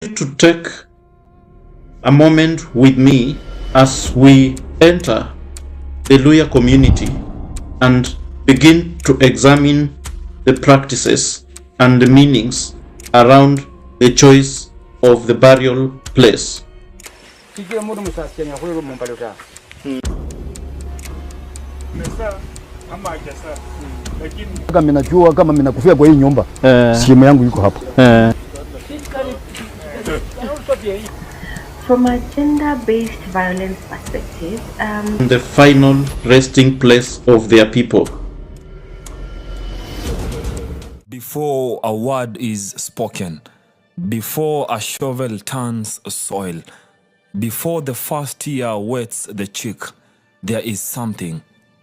to take a moment with me as we enter the Luhya community and begin to examine the practices and the meanings around the choice of the burial place. Kama najua kama ninakufia kwa hii nyumba, simu yangu yuko hapo. From a gender-based violence perspective, the final resting place of their people. Before a word is spoken, before a shovel turns soil, before the first tear wets the cheek, there is something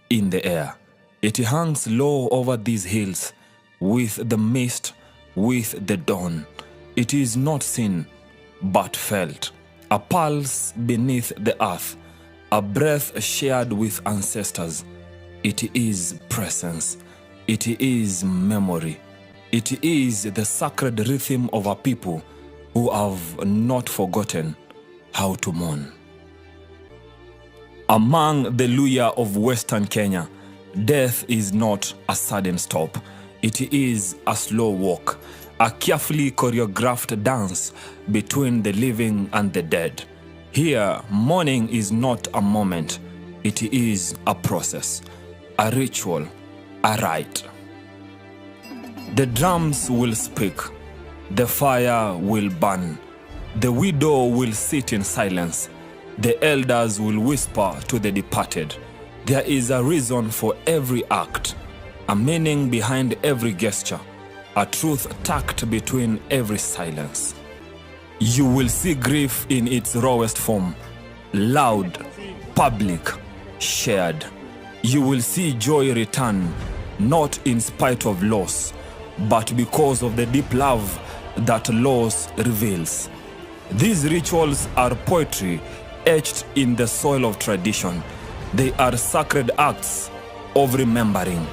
in the air. It hangs low over these hills, with the mist, with the dawn. It is not seen, but felt. A pulse beneath the earth, a breath shared with ancestors. It is presence. It is memory. It is the sacred rhythm of a people who have not forgotten how to mourn. Among the Luhya of Western Kenya, death is not a sudden stop. It is a slow walk, a carefully choreographed dance between the living and the dead. Here, mourning is not a moment. It is a process, a ritual, a rite. The drums will speak. The fire will burn. The widow will sit in silence. The elders will whisper to the departed. There is a reason for every act, a meaning behind every gesture, a truth tucked between every silence. You will see grief in its rawest form, loud, public, shared. You will see joy return, not in spite of loss, but because of the deep love that loss reveals. These rituals are poetry etched in the soil of tradition. They are sacred acts of remembering,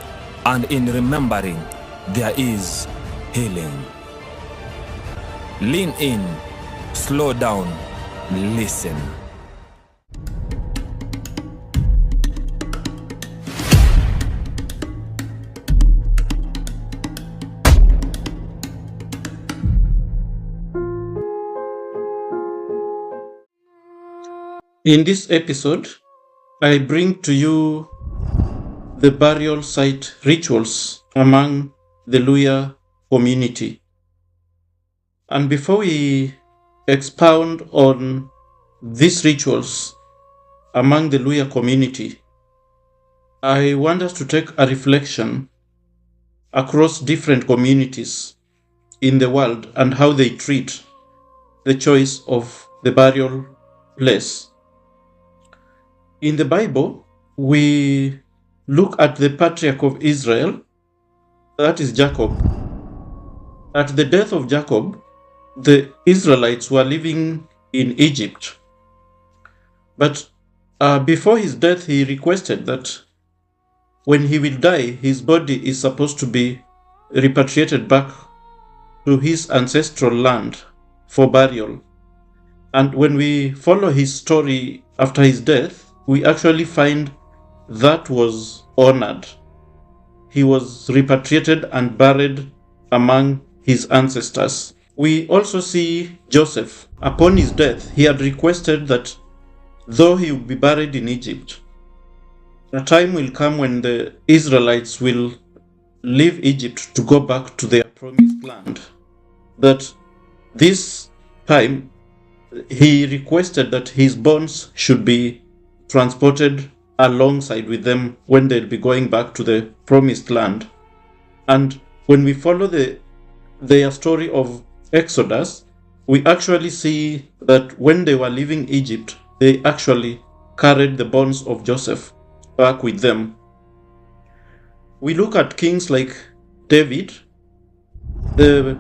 and in remembering, there is healing. Lean in, slow down, listen. In this episode, I bring to you the burial site rituals among the Luhya community. And before we expound on these rituals among the Luhya community, I want us to take a reflection across different communities in the world and how they treat the choice of the burial place. In the Bible, we look at the patriarch of Israel, that is Jacob. At the death of Jacob, the Israelites were living in Egypt. But before his death, he requested that when he will die, his body is supposed to be repatriated back to his ancestral land for burial. And when we follow his story after his death, we actually find that was honored. He was repatriated and buried among his ancestors. We also see Joseph. Upon his death, he had requested that though he would be buried in Egypt, a time will come when the Israelites will leave Egypt to go back to their promised land. That this time, he requested that his bones should be transported alongside with them when they'll be going back to the promised land. And when we follow their story of Exodus, we actually see that when they were leaving Egypt, they actually carried the bones of Joseph back with them. We look at kings like David. The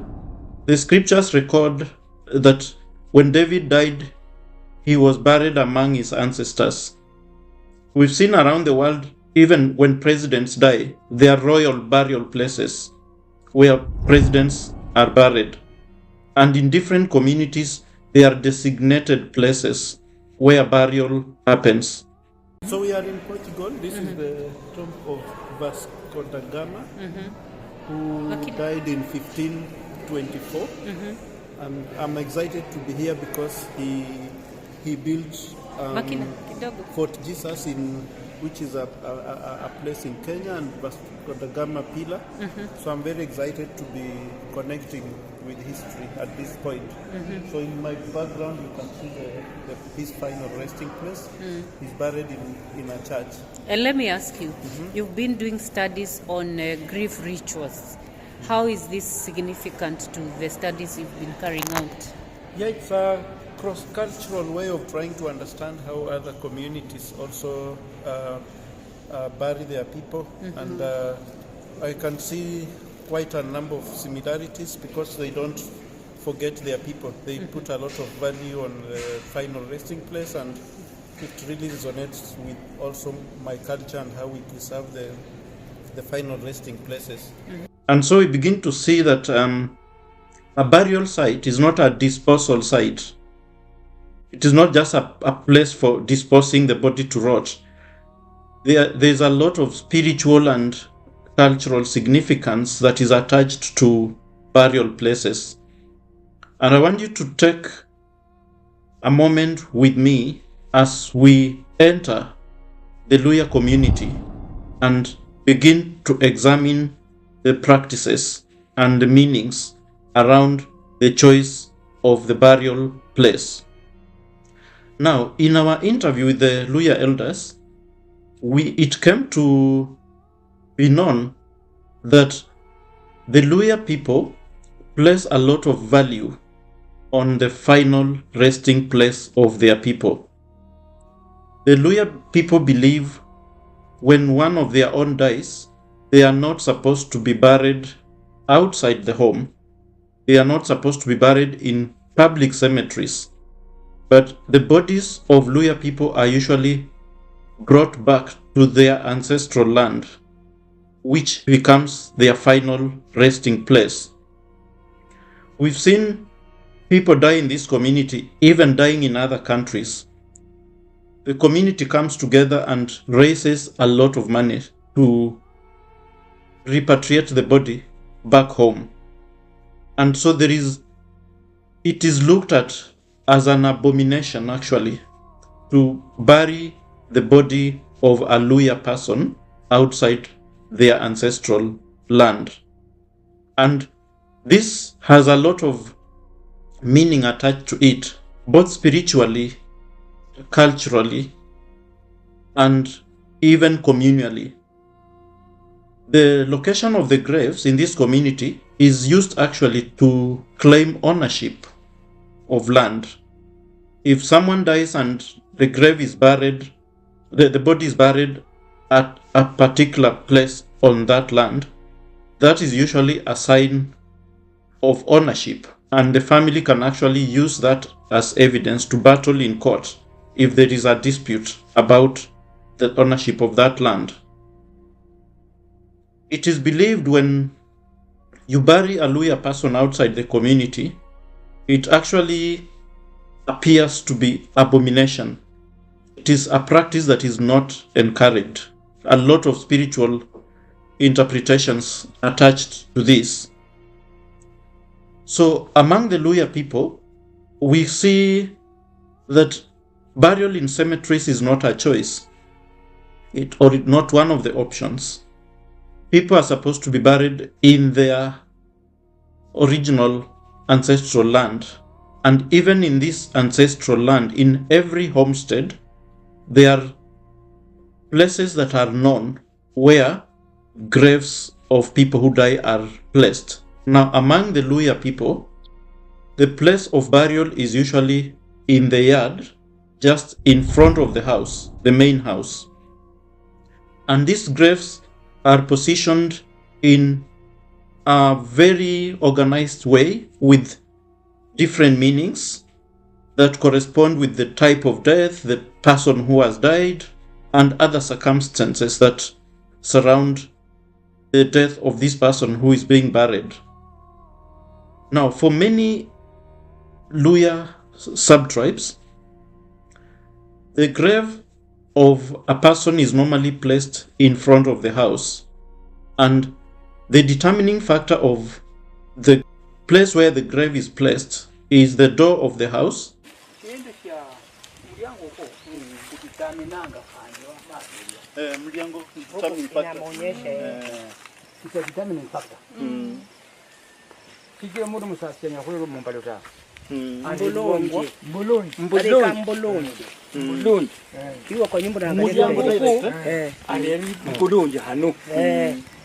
scriptures record that when David died, he was buried among his ancestors. We've seen around the world, even when presidents die, there are royal burial places where presidents are buried. And in different communities, there are designated places where burial happens. So we are in Portugal. This is the tomb of Vasco da Gama, who died in 1524. And I'm excited to be here because he built Fort Jesus, which is a place in Kenya, and Vasco da Gama pillar. So I'm very excited to be connecting with history at this point. So in my background, you can see his final resting place. He's buried in a church. And let me ask you, you've been doing studies on grief rituals. How is this significant to the studies you've been carrying out? Yeah, it's a cross-cultural way of trying to understand how other communities also bury their people. And I can see quite a number of similarities because they don't forget their people. They put a lot of value on the final resting place, and it really resonates with also my culture and how we preserve the final resting places. And so we begin to see that a burial site is not a disposal site. It is not just a place for disposing the body to rot. There's a lot of spiritual and cultural significance that is attached to burial places. And I want you to take a moment with me as we enter the Luhya community and begin to examine the practices and the meanings around the choice of the burial place. Now, in our interview with the Luhya elders, it came to be known that the Luhya people place a lot of value on the final resting place of their people. The Luhya people believe when one of their own dies, they are not supposed to be buried outside the home. They are not supposed to be buried in public cemeteries. But the bodies of Luhya people are usually brought back to their ancestral land, which becomes their final resting place. We've seen people die in this community, even dying in other countries. The community comes together and raises a lot of money to repatriate the body back home. And so it is looked at as an abomination, actually, to bury the body of a Luhya person outside their ancestral land. And this has a lot of meaning attached to it, both spiritually, culturally, and even communally. The location of the graves in this community is used actually to claim ownership of land. If someone dies and the grave is buried, the body is buried at a particular place on that land, that is usually a sign of ownership, and the family can actually use that as evidence to battle in court if there is a dispute about the ownership of that land. It is believed when you bury a Luhya person outside the community, it actually appears to be abomination. It is a practice that is not encouraged. A lot of spiritual interpretations attached to this. So among the Luhya people, we see that burial in cemeteries is not a choice, or not one of the options. People are supposed to be buried in their original ancestral land. And even in this ancestral land, in every homestead, there are places that are known where graves of people who die are placed. Now, among the Luhya people, the place of burial is usually in the yard, just in front of the house, the main house. And these graves are positioned in a very organized way with different meanings that correspond with the type of death, the person who has died, and other circumstances that surround the death of this person who is being buried. Now, for many Luhya subtribes, the grave of a person is normally placed in front of the house, and the determining factor of the place where the grave is placed is the door of the house,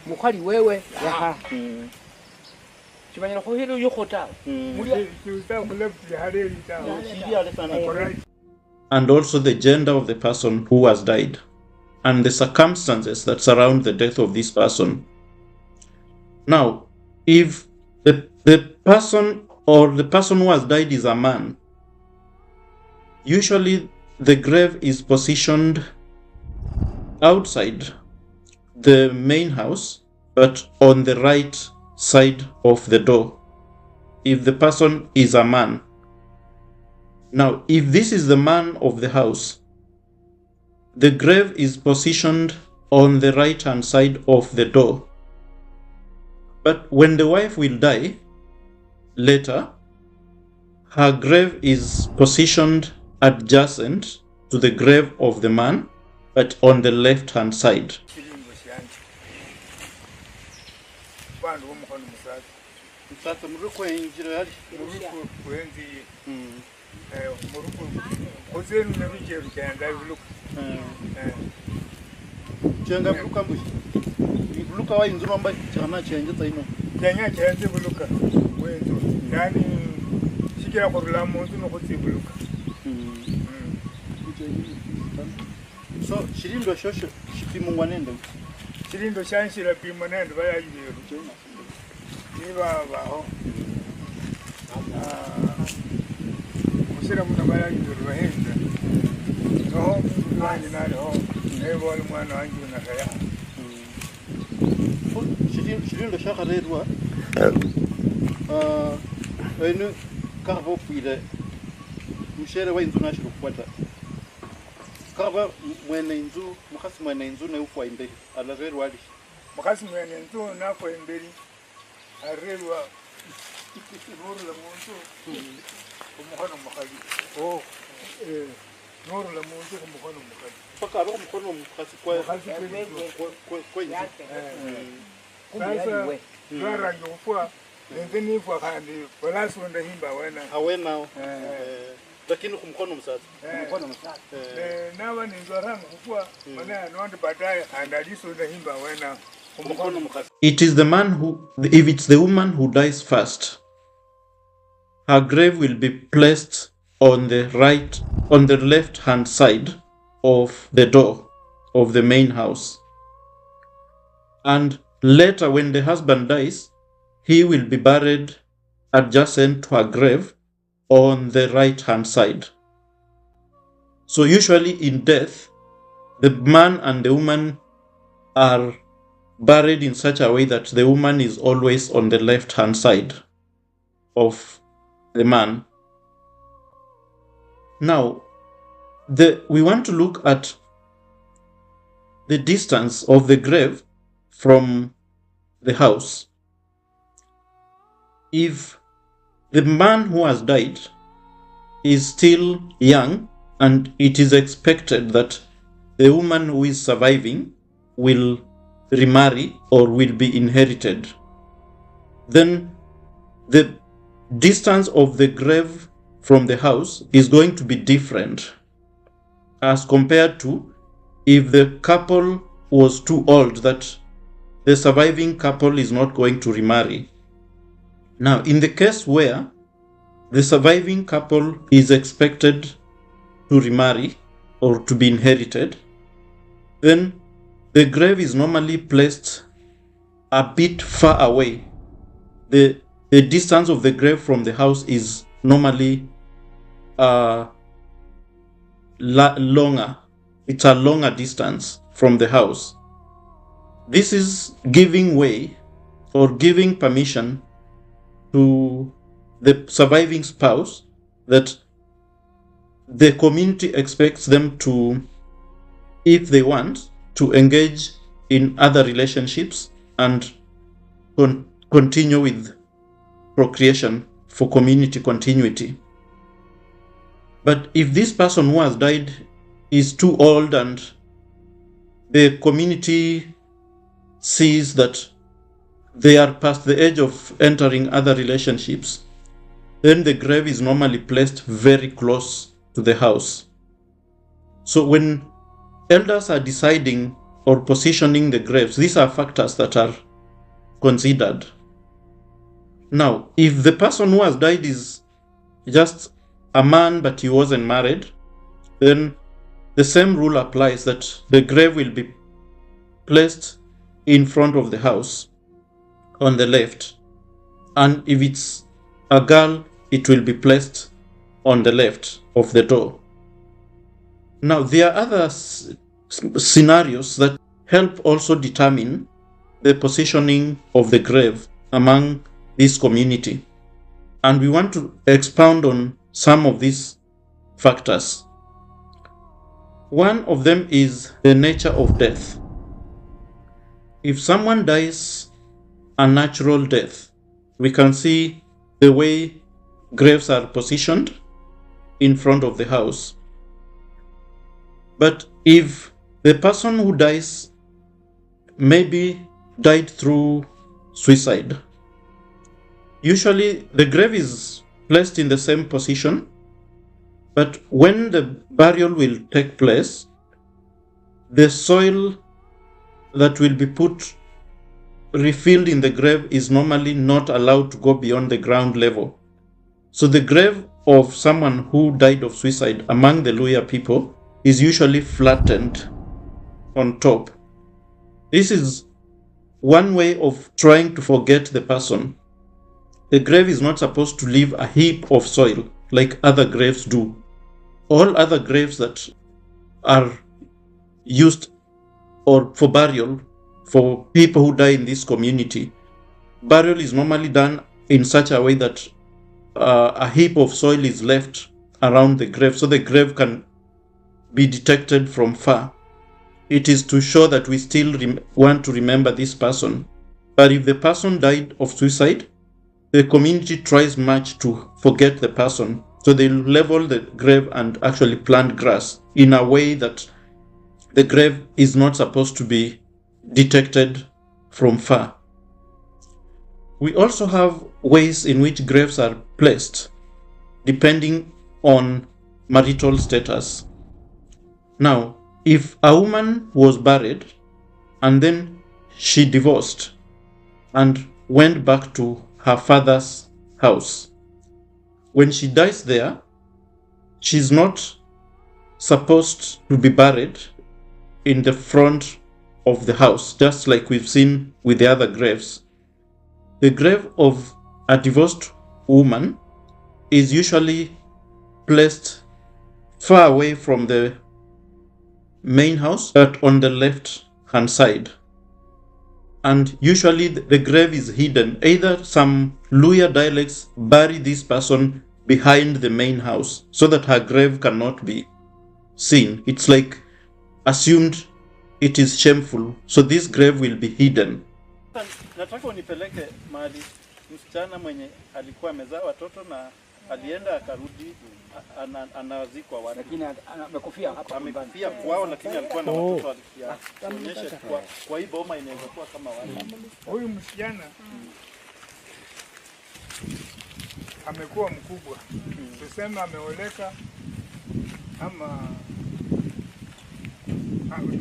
mukhali wewe yaha chimanyira khohero yokhota and also the gender of the person who has died and the circumstances that surround the death of this person. Now, if the person or the person who has died is a man, usually the grave is positioned outside the main house, but on the right side of the door, if the person is a man. Now, if this is the man of the house, the grave is positioned on the right hand side of the door. But when the wife will die later, her grave is positioned adjacent to the grave of the man, but on the left hand side. So shirindo shosho shipimungwa nendo chilindo shanshira pimo nendo bayayibero niba baho musira muna bayayibero bahenda no mwana nalo nebo mwana wangu nakaya shirindo shakarerwa enu kabo puire mushere wa inzu nashiro kupata kaba mwene inzu mukasi mwene inzu ne ufwa imbere alarerwa ali mukasi mwene inzu nako imbere arerwa nuru la muntu umukono mukali nuru la muntu umukono mukali paka abo umukono mukasi kwa sasa rara ngufwa ndeni ifwa kandi balasu ndahimba wena lakini kumkono msasa nawa ninzwarangu kukua mana nondi baadaye andaliso ndahimba wena kumkono mukasi. It is the man who, if it's the woman who dies first, her grave will be placed on the left hand side of the door of the main house. And later when the husband dies, he will be buried adjacent to her grave on the right hand side. So usually in death, the man and the woman are buried in such a way that the woman is always on the left hand side of the man. Now, we want to look at the distance of the grave from the house. If the man who has died is still young, and it is expected that the woman who is surviving will remarry or will be inherited, then the distance of the grave from the house is going to be different as compared to if the couple was too old, that the surviving couple is not going to remarry. Now, in the case where the surviving couple is expected to remarry or to be inherited, then the grave is normally placed a bit far away. The distance of the grave from the house is normally longer. It's a longer distance from the house. This is giving way or giving permission to the surviving spouse that the community expects them to, if they want, to engage in other relationships and continue with procreation for community continuity. But if this person who has died is too old and the community sees that they are past the age of entering other relationships, then the grave is normally placed very close to the house. So when elders are deciding or positioning the graves, these are factors that are considered. Now, if the person who has died is just a man but he wasn't married, then the same rule applies, that the grave will be placed in front of the house on the left. And if it's a girl, it will be placed on the left of the door. Now, there are other scenarios that help also determine the positioning of the grave among this community. And we want to expound on some of these factors. One of them is the nature of death. If someone dies a natural death, we can see the way graves are positioned in front of the house. But if the person who dies maybe died through suicide, usually the grave is placed in the same position, but when the burial will take place, the soil that will be put refilled in the grave is normally not allowed to go beyond the ground level. So the grave of someone who died of suicide among the Luhya people is usually flattened on top. This is one way of trying to forget the person. The grave is not supposed to leave a heap of soil like other graves do. All other graves that are used or for burial for people who die in this community, burial is normally done in such a way that a heap of soil is left around the grave so the grave can be detected from far. It is to show that we still want to remember this person. But if the person died of suicide, the community tries much to forget the person. So they level the grave and actually plant grass in a way that the grave is not supposed to be detected from far. We also have ways in which graves are placed depending on marital status. Now, if a woman was buried and then she divorced and went back to her father's house, when she dies there, she's not supposed to be buried in the front of the house, just like we've seen with the other graves. The grave of a divorced woman is usually placed far away from the main house, but on the left hand side. And usually the grave is hidden. Either some Luhya dialects bury this person behind the main house so that her grave cannot be seen. It's like assumed it is shameful, so this grave will be hidden. Nataka unipeleke mahali msichana mwenye alikuwa amezaa watoto na alienda akarudi anazikwa wapi? Lakini amekufia hapa. Amekufia kwao lakini alikuwa na watoto alionyesha kwa hii boma inaweza kuwa kama wale. Huyu msichana amekuwa mkubwa. Tuseme ameoleka ama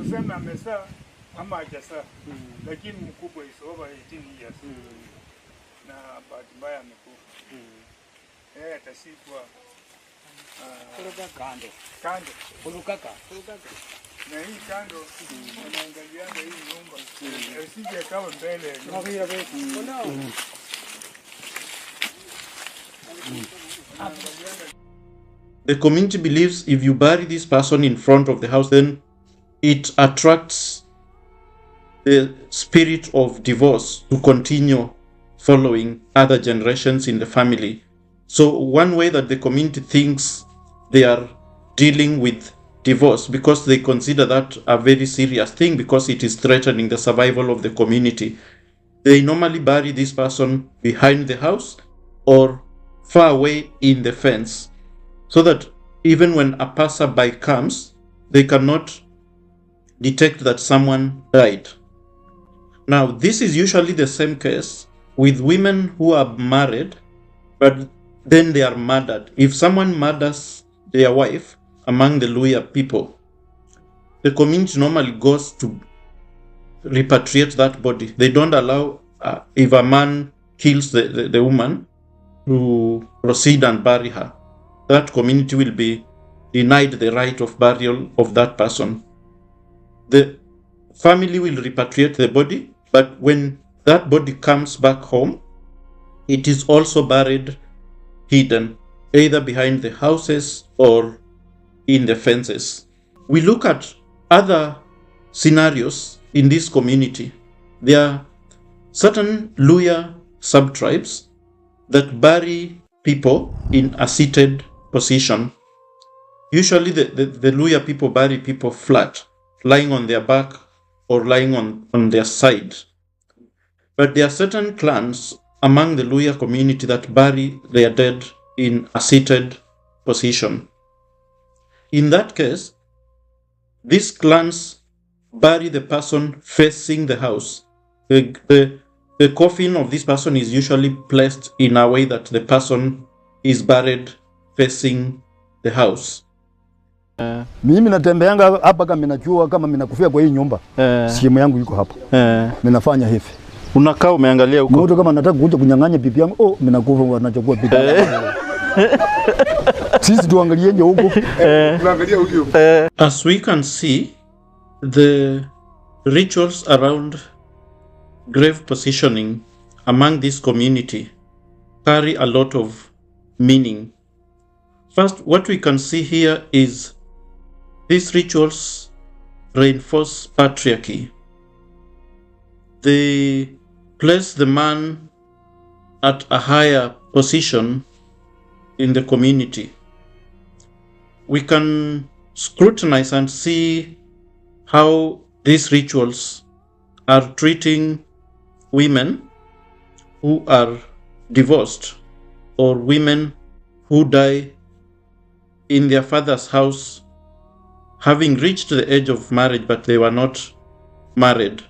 tuseme amezaa ama hajazaa. Lakini mkubwa is over 18 years. Na bahati mbaya amekufa. Atasikwa kando. Kulukaka. Na hii kando anaangaliana hii nyumba. Asije akawa mbele. The community believes if you bury this person in front of the house, then it attracts the spirit of divorce to continue following other generations in the family. So one way that the community thinks they are dealing with divorce, because they consider that a very serious thing because it is threatening the survival of the community, they normally bury this person behind the house or far away in the fence, so that even when a passerby comes, they cannot detect that someone died. Now, this is usually the same case with women who are married, but then they are murdered. If someone murders their wife among the Luhya people, the community normally goes to repatriate that body. They don't allow, if a man kills the woman, to proceed and bury her. That community will be denied the right of burial of that person. The family will repatriate the body, but when that body comes back home, it is also buried hidden, either behind the houses or in the fences. We look at other scenarios in this community. There are certain Luhya sub-tribes that bury people in a seated position. Usually the Luhya people bury people flat, lying on their back or lying on their side. But there are certain clans among the Luhya community that bury their dead in a seated position. In that case, these clans bury the person facing the house. The coffin of this person is usually placed in a way that the person is buried facing the house. Mimi natembeanga hapa kama ninajua kama ninakufia kwa hii nyumba. Simu yangu iko hapo. Ninafanya hivi. Unakaa umeangalia huko. Mtu kama nataka kuja kunyang'anya bibi yangu, ninakufa wanachukua bibi. Sisi tuangalie nje huko. Tuangalie huko. As we can see, the rituals around grave positioning among this community carry a lot of meaning. First, what we can see here is these rituals reinforce patriarchy. They place the man at a higher position in the community. We can scrutinize and see how these rituals are treating women who are divorced or women who die in their father's house, having reached the age of marriage but they were not married,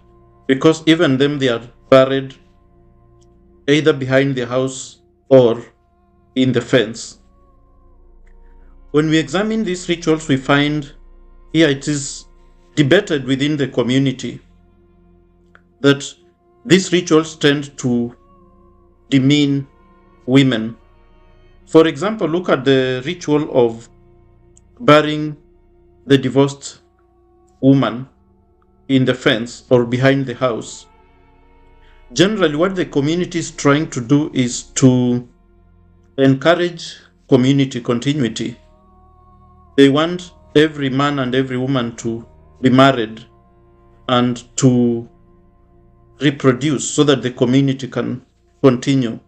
because even them they are buried either behind the house or in the fence. When we examine these rituals, we find here it is debated within the community that these rituals tend to demean women. For example, look at the ritual of burying the divorced woman in the fence or behind the house. Generally, what the community is trying to do is to encourage community continuity. They want every man and every woman to be married and to reproduce so that the community can continue.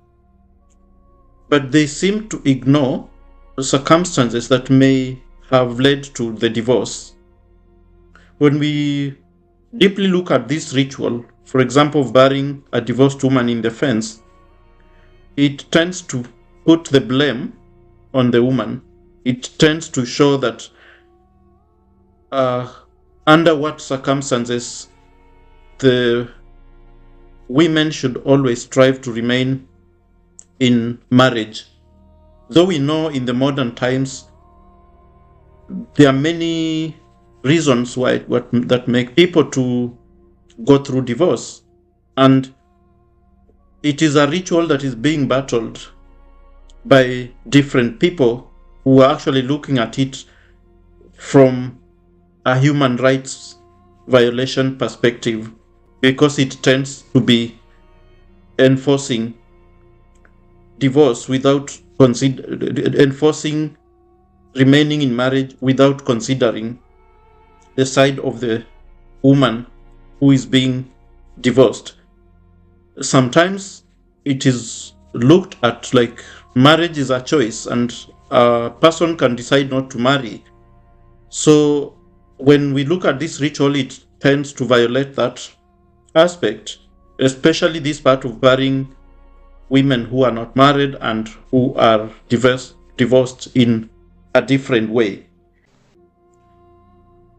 But they seem to ignore the circumstances that may have led to the divorce. When we deeply look at this ritual, for example, of burying a divorced woman in the fence, it tends to put the blame on the woman. It tends to show that under what circumstances the women should always strive to remain in marriage. Though we know in the modern times there are many reasons why that make people to go through divorce, and it is a ritual that is being battled by different people who are actually looking at it from a human rights violation perspective, because it tends to be enforcing divorce without enforcing remaining in marriage without considering the side of the woman who is being divorced. Sometimes it is looked at like marriage is a choice, and a person can decide not to marry. So when we look at this ritual, it tends to violate that aspect, especially this part of burying women who are not married and who are divorced in a different way.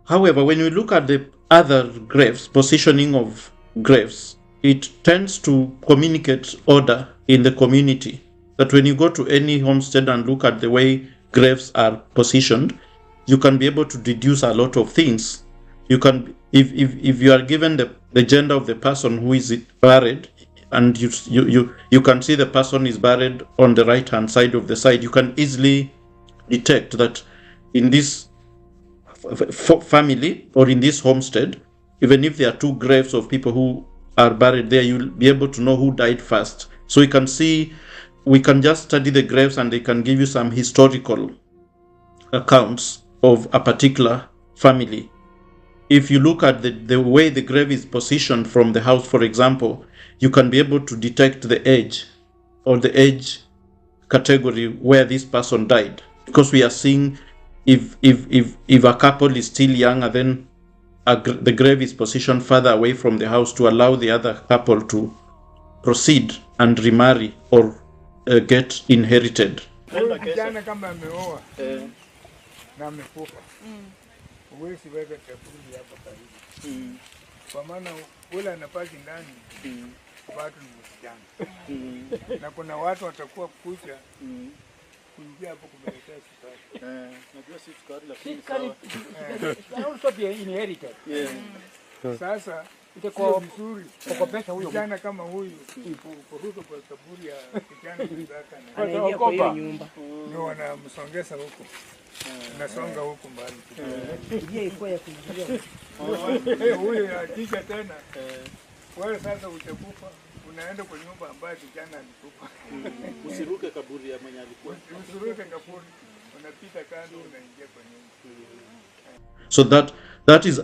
However, when we look at the other graves, positioning of graves, it tends to communicate order in the community. That when you go to any homestead and look at the way graves are positioned, you can be able to deduce a lot of things. You can, if you are given the gender of the person who is buried, and you can see the person is buried on the right hand side of the side, you can easily detect that in this family or in this homestead, even if there are two graves of people who are buried there, you'll be able to know who died first. So we can just study the graves and they can give you some historical accounts of a particular family. If you look at the way the grave is positioned from the house, for example, you can be able to detect the age or the age category where this person died, because we are seeing if a couple is still young and then the grave is positioned further away from the house to allow the other couple to proceed and remarry or get inherited. Kijana kama ameoa na amekufa, huwezi weka kaburi hapa karibu, kwa maana ule anapaki ndani watu ni msichana, na kuna watu watakuwa kucha kuingia hapo kumeletea sukari. Najua si sukari lakini sawa. Also be inherited. Sasa itakuwa mzuri kukopesha huyo kijana kama huyu kuruka kwa kaburi ya kijana mzaka na anaingia kwa hiyo nyumba, ndio wanamsongeza huko, nasonga huko mbali ndio iko ya kuingia huyo akija tena. Wewe sasa utakufa, unaenda kwa nyumba ambayo kijana alikufa. Usiruke kaburi ya mwenye alikuwa. Usiruke kaburi, unapita kando unaingia kwa nyumba. So that is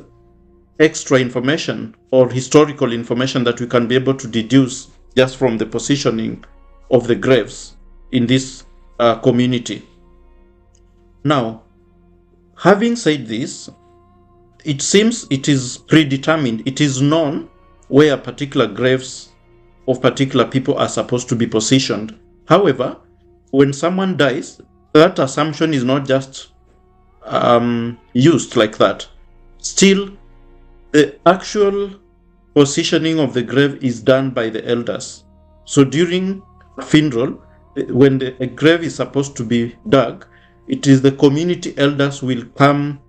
extra information or historical information that we can be able to deduce just from the positioning of the graves in this community. Now, having said this, it seems it is predetermined, it is known where particular graves of particular people are supposed to be positioned. However, when someone dies, that assumption is not just used like that. Still, the actual positioning of the grave is done by the elders. So during funeral, when a grave is supposed to be dug, it is the community elders will come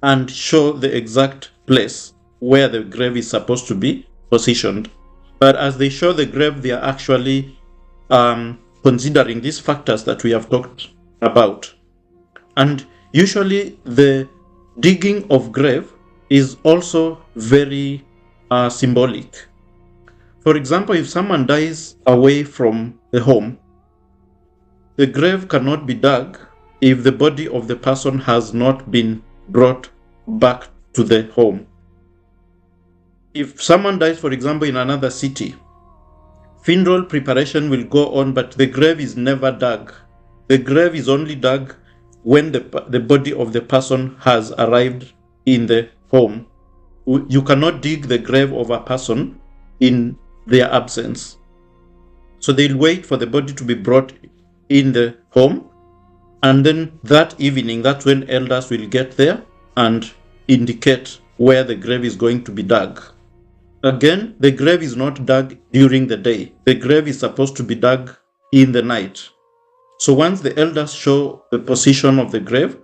and show the exact place where the grave is supposed to be positioned. But as they show the grave, they are actually considering these factors that we have talked about. And usually the digging of grave is also very symbolic. For example, if someone dies away from the home, the grave cannot be dug if the body of the person has not been brought back to the home. If someone dies, for example, in another city, funeral preparation will go on, but the grave is never dug. The grave is only dug when the body of the person has arrived in the home. You cannot dig the grave of a person in their absence. So they'll wait for the body to be brought in the home, and then that evening, that's when elders will get there and indicate where the grave is going to be dug. Again, the grave is not dug during the day. The grave is supposed to be dug in the night. So once the elders show the position of the grave,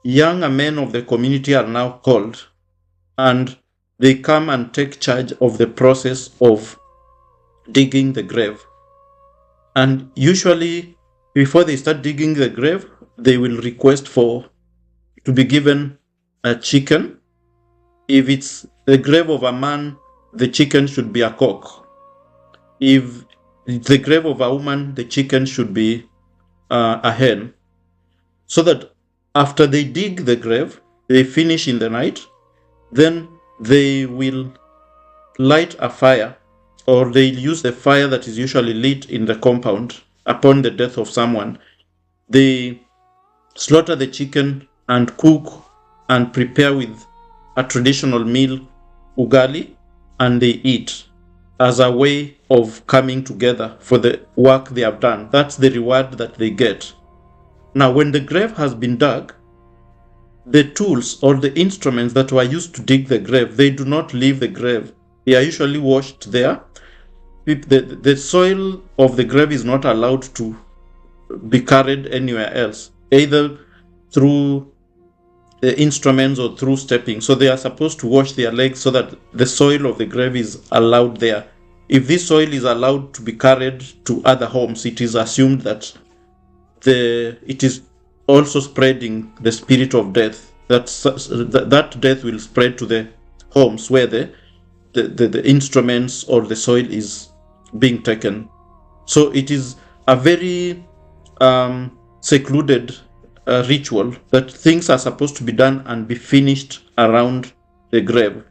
younger men of the community are now called, and they come and take charge of the process of digging the grave. And usually, before they start digging the grave, they will request to be given a chicken. If it's the grave of a man, the chicken should be a cock. If it's the grave of a woman, the chicken should be a hen. So that after they dig the grave, they finish in the night, then they will light a fire, or they'll use the fire that is usually lit in the compound upon the death of someone, they slaughter the chicken and cook and prepare with a traditional meal, ugali, and they eat as a way of coming together for the work they have done. That's the reward that they get. Now, when the grave has been dug, the tools or the instruments that were used to dig the grave, they do not leave the grave. They are usually washed there. The soil of the grave is not allowed to be carried anywhere else, either through the instruments or through stepping. So they are supposed to wash their legs so that the soil of the grave is allowed there. If this soil is allowed to be carried to other homes, it is assumed that it is also spreading the spirit of death. That death will spread to the homes where the instruments or the soil is being taken. So it is a very secluded ritual that things are supposed to be done and be finished around the grave.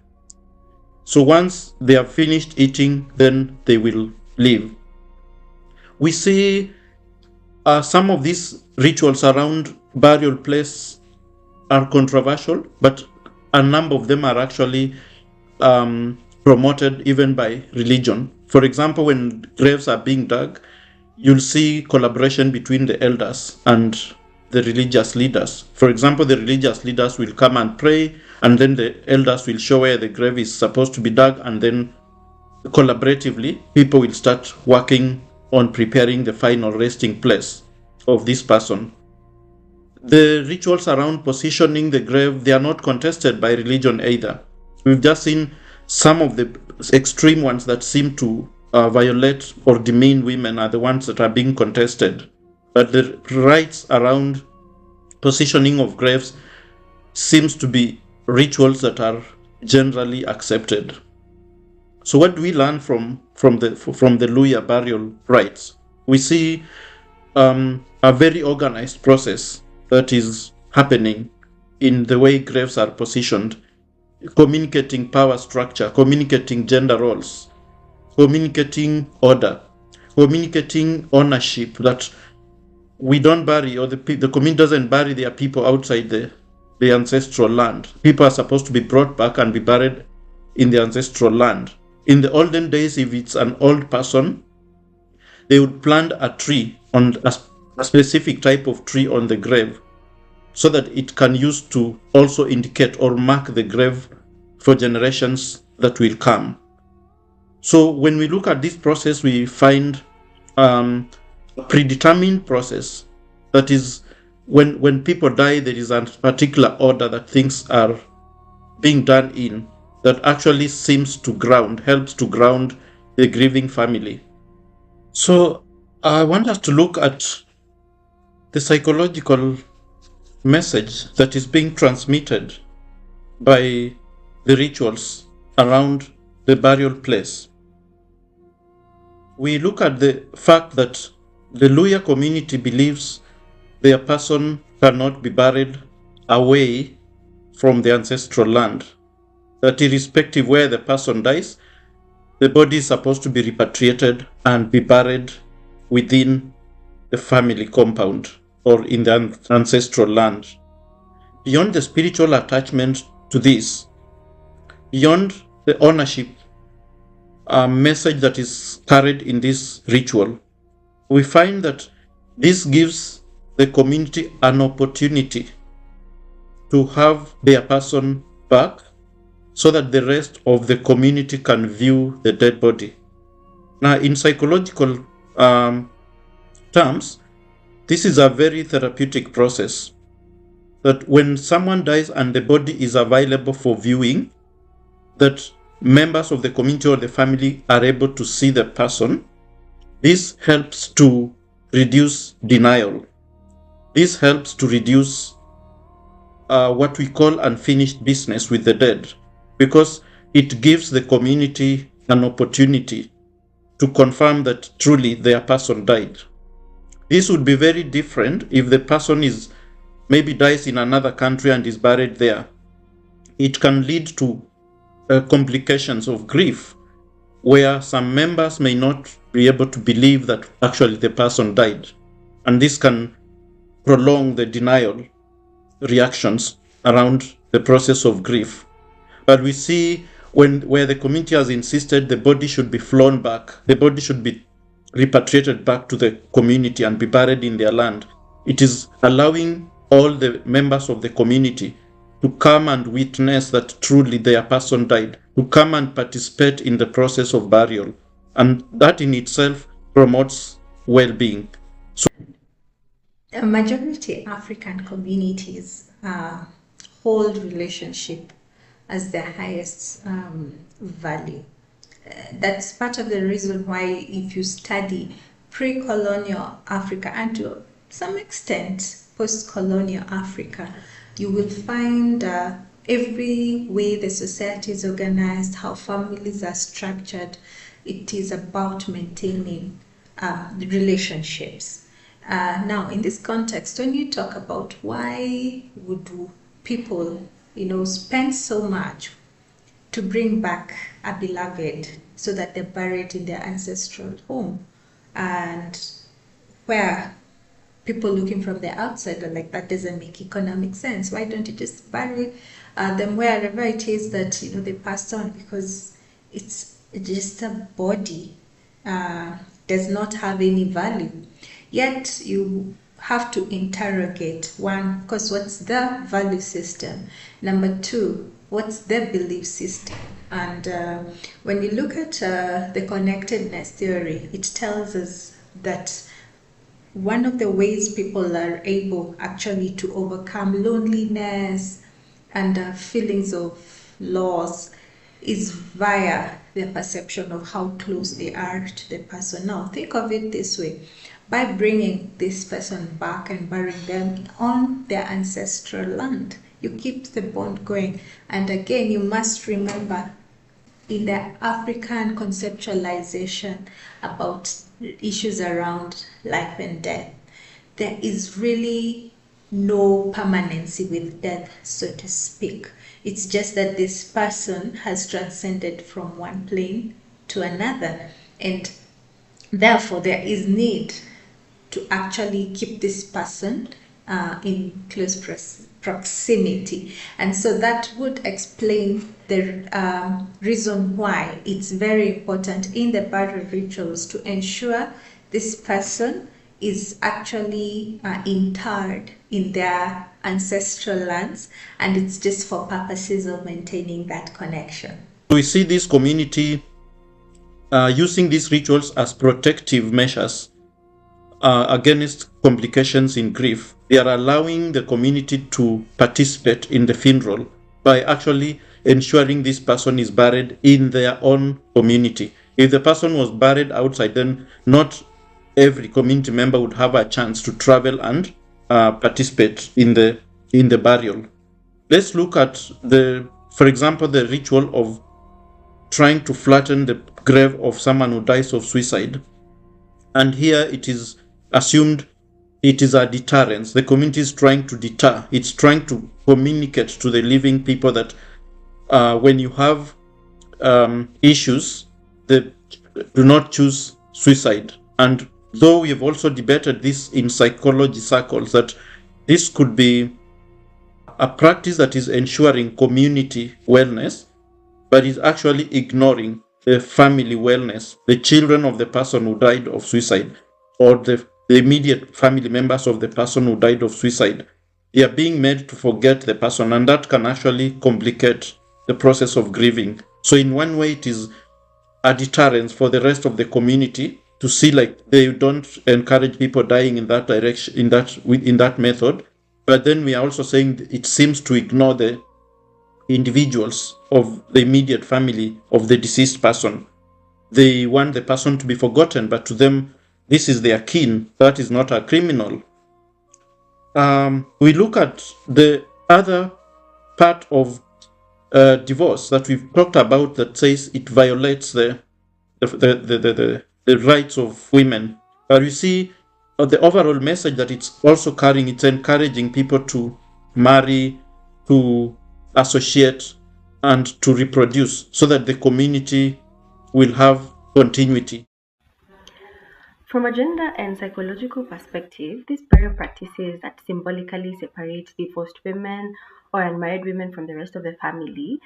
So once they have finished eating, then they will leave. We see some of these rituals around burial place are controversial, but a number of them are actually promoted even by religion. For example, when graves are being dug, you'll see collaboration between the elders and the religious leaders. For example, the religious leaders will come and pray, and then the elders will show where the grave is supposed to be dug, and then collaboratively, people will start working on preparing the final resting place of this person. The rituals around positioning the grave, they are not contested by religion either. We've just seen some of the extreme ones that seem to violate or demean women are the ones that are being contested. But the rites around positioning of graves seems to be rituals that are generally accepted. So what do we learn from the Luhya burial rites? We see a very organized process that is happening in the way graves are positioned, communicating power structure, communicating gender roles, communicating order, communicating ownership, that we don't bury, or the community doesn't bury their people outside the ancestral land. People are supposed to be brought back and be buried in the ancestral land. In the olden days, if it's an old person, they would plant a tree, on a specific type of tree on the grave, so that it can use to also indicate or mark the grave for generations that will come. So when we look at this process, we find a predetermined process. That is, when people die, there is a particular order that things are being done in that actually helps to ground the grieving family. So I want us to look at the psychological message that is being transmitted by the rituals around the burial place. We look at the fact that the Luhya community believes their person cannot be buried away from the ancestral land. That irrespective where the person dies, the body is supposed to be repatriated and be buried within the family compound or in the ancestral land. Beyond the spiritual attachment to this, beyond the ownership message that is carried in this ritual, we find that this gives the community an opportunity to have their person back so that the rest of the community can view the dead body. Now, in psychological terms, this is a very therapeutic process. That when someone dies and the body is available for viewing, that members of the community or the family are able to see the person. This helps to reduce denial. This helps to reduce what we call unfinished business with the dead, because it gives the community an opportunity to confirm that truly their person died. This would be very different if the person maybe dies in another country and is buried there. It can lead to complications of grief, where some members may not be able to believe that actually the person died. And this can prolong the denial reactions around the process of grief. But we see where the community has insisted the body should be flown back, the body should be repatriated back to the community and be buried in their land. It is allowing all the members of the community to come and witness that truly their person died, to come and participate in the process of burial. And that in itself promotes well-being. A majority African communities hold relationship as their highest value. That's part of the reason why if you study pre-colonial Africa and to some extent post-colonial Africa, you will find every way the society is organized, how families are structured, it is about maintaining the relationships. Now, in this context, when you talk about why would people, spend so much to bring back a beloved so that they're buried in their ancestral home, and where people looking from the outside are like, that doesn't make economic sense. Why don't you just bury them wherever it is that they passed on? Because it's just a body, does not have any value. Yet you have to interrogate, one, because what's the value system? Number two, what's their belief system? And when you look at the connectedness theory, it tells us that one of the ways people are able actually to overcome loneliness and feelings of loss is via their perception of how close they are to the person. Now, think of it this way. By bringing this person back and burying them on their ancestral land, you keep the bond going. And again, you must remember, in the African conceptualization about issues around life and death, there is really no permanency with death, so to speak. It's just that this person has transcended from one plane to another, and therefore there is need to actually keep this person in close proximity. And so that would explain the reason why it's very important in the burial rituals to ensure this person is actually interred in their ancestral lands, and it's just for purposes of maintaining that connection. We see this community using these rituals as protective measures against complications in grief. They are allowing the community to participate in the funeral by actually ensuring this person is buried in their own community. If the person was buried outside, then not every community member would have a chance to travel and participate in the burial. Let's look at for example, the ritual of trying to flatten the grave of someone who dies of suicide. And here it is assumed it is a deterrence. The community is trying to deter. It's trying to communicate to the living people that when you have issues, do not choose suicide. And though we have also debated this in psychology circles, that this could be a practice that is ensuring community wellness, but is actually ignoring the family wellness, the children of the person who died of suicide, or the immediate family members of the person who died of suicide. They are being made to forget the person, and that can actually complicate the process of grieving. So in one way, it is a deterrence for the rest of the community to see like they don't encourage people dying in that direction, in that method. But then we are also saying it seems to ignore the individuals of the immediate family of the deceased person. They want the person to be forgotten, but to them, this is their kin. That is not a criminal. We look at the other part of divorce that we've talked about that says it violates the rights of women. But we see the overall message that it's also carrying, it's encouraging people to marry, to associate, and to reproduce so that the community will have continuity. From a gender and psychological perspective, these burial practices that symbolically separate divorced women or unmarried women from the rest of the family,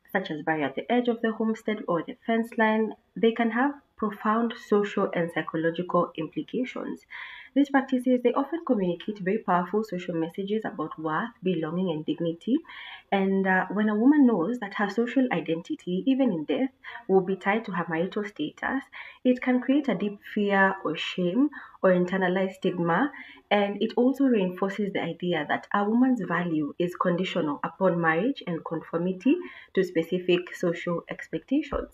such as burial at the edge of the homestead or the fence line, they can have profound social and psychological implications. These practices, they often communicate very powerful social messages about worth, belonging, and dignity. And when a woman knows that her social identity, even in death, will be tied to her marital status, it can create a deep fear or shame or internalized stigma. And it also reinforces the idea that a woman's value is conditional upon marriage and conformity to specific social expectations.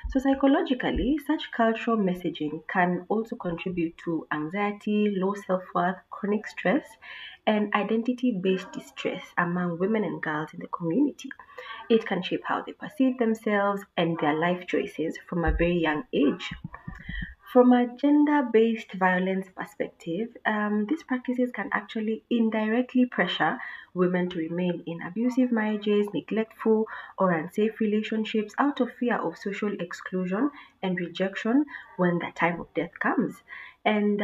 So, psychologically, such cultural messaging can also contribute to anxiety, low self worth, chronic stress, and identity based distress among women and girls in the community. It can shape how they perceive themselves and their life choices from a very young age. From a gender based violence perspective, these practices can actually indirectly pressure women to remain in abusive marriages, neglectful, or unsafe relationships out of fear of social exclusion and rejection when the time of death comes. And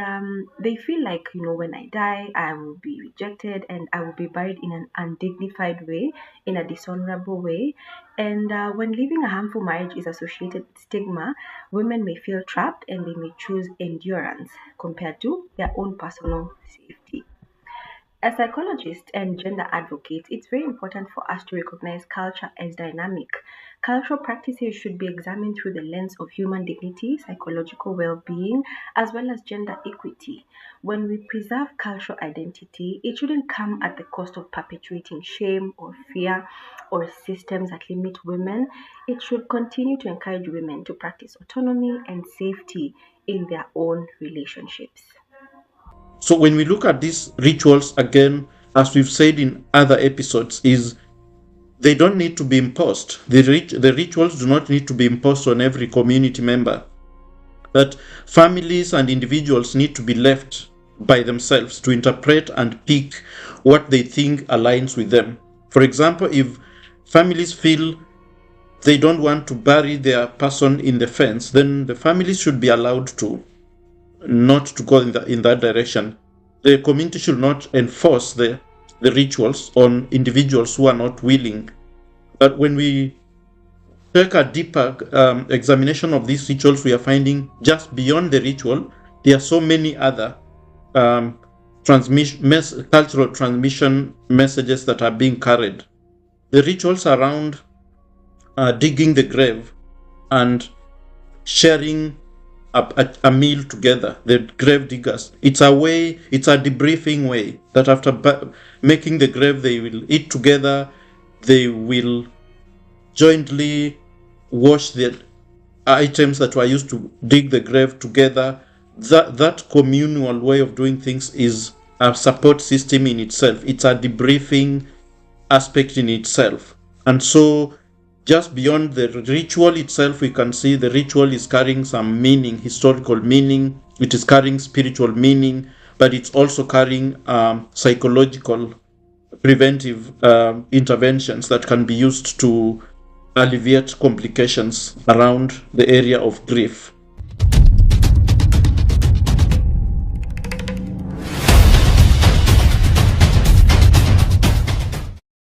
they feel like, when I die, I will be rejected and I will be buried in an undignified way, in a dishonorable way. And when living a harmful marriage is associated with stigma, women may feel trapped and they may choose endurance compared to their own personal safety. As psychologists and gender advocates, it's very important for us to recognize culture as dynamic. Cultural practices should be examined through the lens of human dignity, psychological well being, as well as gender equity. When we preserve cultural identity, it shouldn't come at the cost of perpetuating shame or fear or systems that limit women. It should continue to encourage women to practice autonomy and safety in their own relationships. So when we look at these rituals, again, as we've said in other episodes, is they don't need to be imposed. The rituals do not need to be imposed on every community member. That families and individuals need to be left by themselves to interpret and pick what they think aligns with them. For example, if families feel they don't want to bury their person in the fence, then the families should be allowed to not to go in that direction. The community should not enforce the rituals on individuals who are not willing. But when we take a deeper examination of these rituals, we are finding just beyond the ritual, there are so many other cultural transmission messages that are being carried. The rituals around digging the grave and sharing a meal together, the grave diggers. It's a debriefing way that after making the grave, they will eat together, they will jointly wash the items that were used to dig the grave together. That communal way of doing things is a support system in itself. It's a debriefing aspect in itself. And so just beyond the ritual itself, we can see the ritual is carrying some meaning, historical meaning. It is carrying spiritual meaning, but it's also carrying psychological preventive interventions that can be used to alleviate complications around the area of grief.